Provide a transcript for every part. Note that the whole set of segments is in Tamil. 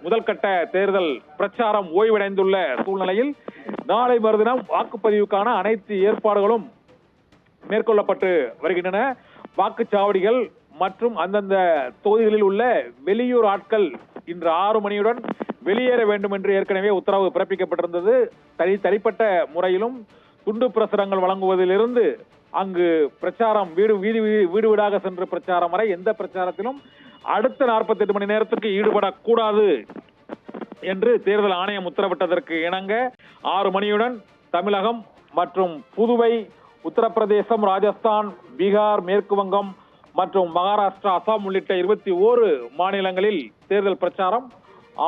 முதல்கட்ட தேர்தல் பிரச்சாரம் ஓய்வடைந்துள்ள சூழ்நிலையில் நாளை மறுதினம் வாக்குப்பதிவுக்கான அனைத்து ஏற்பாடுகளும் மேற்கொள்ளப்பட்டு வருகின்றன. வாக்குச்சாவடிகள் மற்றும் அந்தந்த தொகுதிகளில் உள்ள வெளியூர் ஆட்கள் இன்று 6 மணியுடன் வெளியேற வேண்டும் என்று ஏற்கனவே உத்தரவு பிறப்பிக்கப்பட்டிருந்தது. தனிப்பட்ட முறையிலும் துண்டு பிரசுரங்கள் வழங்குவதிலிருந்து அங்கு பிரச்சாரம் வீடு வீடாக சென்று பிரச்சாரம் வரை எந்த பிரச்சாரத்திலும் அடுத்த 48 மணி நேரத்துக்கு ஈடுபடக்கூடாது என்று தேர்தல் ஆணையம் உத்தரவிட்டதற்கு இணங்க 6 மணியுடன் தமிழகம் மற்றும் புதுவை, உத்தரப்பிரதேசம், ராஜஸ்தான், பீகார், மேற்கு வங்கம் மற்றும் மகாராஷ்டிரா, அசாம் உள்ளிட்ட 21 மாநிலங்களில் தேர்தல் பிரச்சாரம்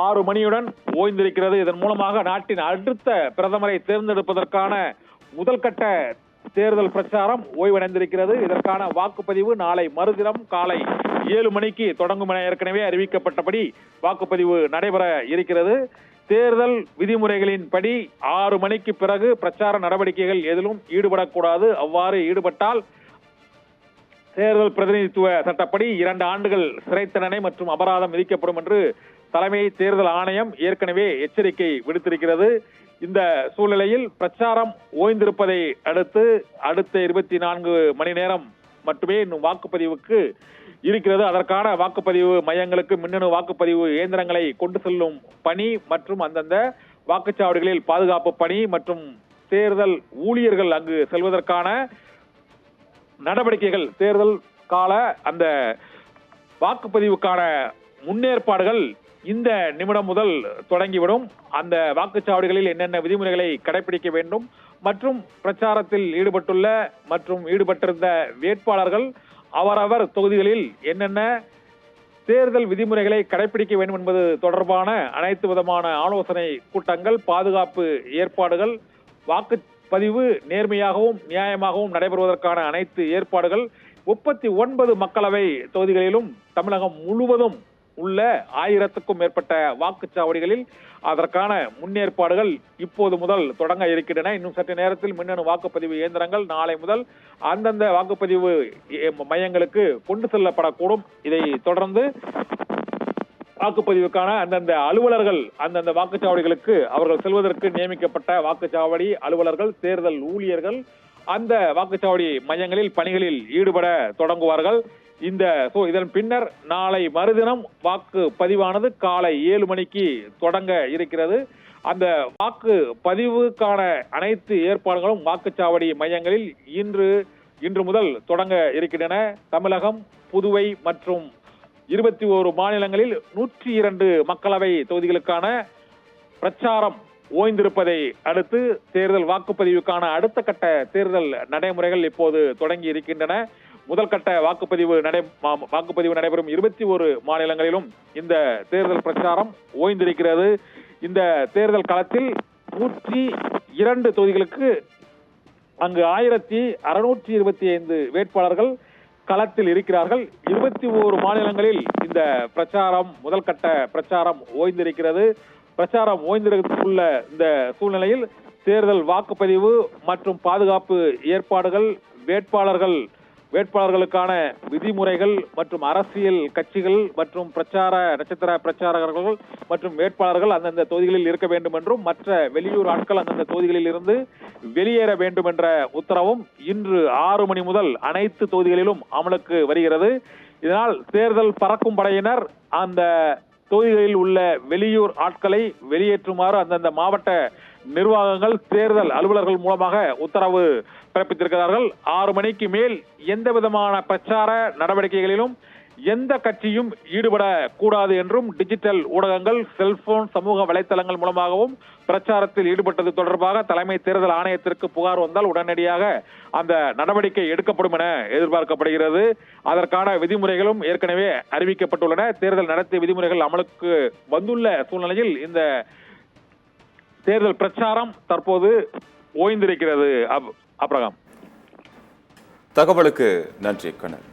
6 மணியுடன் ஓய்ந்திருக்கிறது. இதன் மூலமாக நாட்டின் அடுத்த பிரதமரை தேர்ந்தெடுப்பதற்கான முதல்கட்ட தேர்தல் பிரச்சாரம் ஓய்வடைந்திருக்கிறது. இதற்கான வாக்குப்பதிவு நாளை மறுதினம் காலை 7 மணிக்கு தொடங்கும் என ஏற்கனவே அறிவிக்கப்பட்டபடி வாக்குப்பதிவு நடைபெற இருக்கிறது. தேர்தல் விதிமுறைகளின்படி 6 மணிக்கு பிறகு பிரச்சார நடவடிக்கைகள் எதிலும் ஈடுபடக்கூடாது. அவ்வாறு ஈடுபட்டால் தேர்தல் பிரதிநிதித்துவ சட்டப்படி 2 ஆண்டுகள் சிறை தண்டனை மற்றும் அபராதம் விதிக்கப்படும் என்று தலைமை தேர்தல் ஆணையம் ஏற்கனவே எச்சரிக்கை விடுத்திருக்கிறது. இந்த சூழ்நிலையில் பிரச்சாரம் ஓய்ந்திருப்பதை அடுத்து அடுத்த 24 மணி நேரம் மட்டுமே இன்னும் வாக்குப்பதிவுக்கு இருக்கிறது. அதற்கான வாக்குப்பதிவு மையங்களுக்கு மின்னணு வாக்குப்பதிவு இயந்திரங்களை கொண்டு செல்லும் பணி மற்றும் அந்தந்த வாக்குச்சாவடிகளில் பாதுகாப்பு பணி மற்றும் தேர்தல் ஊழியர்கள் அங்கு செல்வதற்கான நடவடிக்கைகள், தேர்தல் கால அந்த வாக்குப்பதிவுக்கான முன்னேற்பாடுகள் இந்த நிமிடம் முதல் தொடங்கிவிடும். அந்த வாக்குச்சாவடிகளில் என்னென்ன விதிமுறைகளை கடைபிடிக்க வேண்டும் மற்றும் பிரச்சாரத்தில் ஈடுபட்டிருந்த வேட்பாளர்கள் அவரவர் தொகுதிகளில் என்னென்ன தேர்தல் விதிமுறைகளை கடைபிடிக்க வேண்டும் என்பது தொடர்பான அனைத்து விதமான ஆலோசனை கூட்டங்கள், பாதுகாப்பு ஏற்பாடுகள், வாக்குப்பதிவு நேர்மையாகவும் நியாயமாகவும் நடைபெறுவதற்கான அனைத்து ஏற்பாடுகள் 39 மக்களவை தொகுதிகளிலும் தமிழகம் முழுவதும் உள்ள 1000க்கும் மேற்பட்ட வாக்குச்சாவடிகளில் அதற்கான முன்னேற்பாடுகள் இப்போது முதல் தொடங்க இருக்கின்றன. இன்னும் சற்று நேரத்தில் மின்னணு வாக்குப்பதிவு இயந்திரங்கள் நாளை முதல் அந்தந்த வாக்குப்பதிவு மையங்களுக்கு கொண்டு செல்லப்படக்கூடும். இதை தொடர்ந்து வாக்குப்பதிவுக்கான அந்தந்த அலுவலர்கள் அந்தந்த வாக்குச்சாவடிகளுக்கு அவர்கள் செல்வதற்கு நியமிக்கப்பட்ட வாக்குச்சாவடி அலுவலர்கள், தேர்தல் ஊழியர்கள் அந்த வாக்குச்சாவடி மையங்களில் பணிகளில் ஈடுபட தொடங்குவார்கள். இதன் பின்னர் நாளை மறுதினம் வாக்கு பதிவானது காலை 7 மணிக்கு தொடங்க இருக்கிறது. அந்த வாக்கு பதிவுக்கான அனைத்து ஏற்பாடுகளும் வாக்குச்சாவடி மையங்களில் இன்று முதல் தொடங்க இருக்கின்றன. தமிழகம், புதுவை மற்றும் 21 மாநிலங்களில் 102 மக்களவை தொகுதிகளுக்கான பிரச்சாரம் ஓய்ந்திருப்பதை அடுத்து தேர்தல் வாக்குப்பதிவுக்கான அடுத்த கட்ட தேர்தல் நடைமுறைகள் இப்போது தொடங்கி இருக்கின்றன. முதல் கட்ட வாக்குப்பதிவு நடைபெறும் 21 மாநிலங்களிலும் இந்த தேர்தல் பிரச்சாரம் ஓய்ந்திருக்கிறது. இந்த தேர்தல் களத்தில் 102 தொகுதிகளுக்கு அங்கு 1625 வேட்பாளர்கள் களத்தில் இருக்கிறார்கள். 21 மாநிலங்களில் இந்த பிரச்சாரம் முதல் கட்ட பிரச்சாரம் ஓய்ந்திருக்கிறது. பிரச்சாரம் ஓய்ந்திருக்குள்ள இந்த சூழ்நிலையில் தேர்தல் வாக்குப்பதிவு மற்றும் பாதுகாப்பு ஏற்பாடுகள், வேட்பாளர்களுக்கான விதிமுறைகள் மற்றும் அரசியல் கட்சிகள் மற்றும் நட்சத்திர பிரச்சாரகர்கள் மற்றும் வேட்பாளர்கள் அந்தந்த தொகுதிகளில் இருக்க வேண்டும் என்றும் மற்ற வெளியூர் ஆட்கள் அந்தந்த தொகுதிகளில் இருந்து வெளியேற வேண்டும் என்ற உத்தரவும் இன்று 6 மணி முதல் அனைத்து தொகுதிகளிலும் அமலுக்கு வருகிறது. இதனால் தேர்தல் பறக்கும் படையினர் அந்த தொகுதிகளில் உள்ள வெளியூர் ஆட்களை வெளியேற்றுமாறு அந்தந்த மாவட்ட நிர்வாகங்கள், தேர்தல் அலுவலர்கள் மூலமாக உத்தரவு பிறப்பித்திருக்கிறார்கள். 6 மணிக்கு மேல் எந்த விதமான பிரச்சார நடவடிக்கைகளிலும் எந்த கட்சியும் ஈடுபடக்கூடாது என்றும் டிஜிட்டல் ஊடகங்கள், செல்போன், சமூக வலைதளங்கள் மூலமாகவும் பிரச்சாரத்தில் ஈடுபட்டது தொடர்பாக தலைமை தேர்தல் ஆணையத்திற்கு புகார் வந்தால் உடனடியாக அந்த நடவடிக்கை எடுக்கப்படும் என எதிர்பார்க்கப்படுகிறது. அதற்கான விதிமுறைகளும் ஏற்கனவே அறிவிக்கப்பட்டுள்ளன. தேர்தல் நடத்தை விதிமுறைகள் அமலுக்கு வந்துள்ள சூழ்நிலையில் இந்த தேர்தல் பிரச்சாரம் தற்போது ஓய்ந்திருக்கிறது. அப்ரகாம், தகவலுக்கு நன்றி கண்ணன்.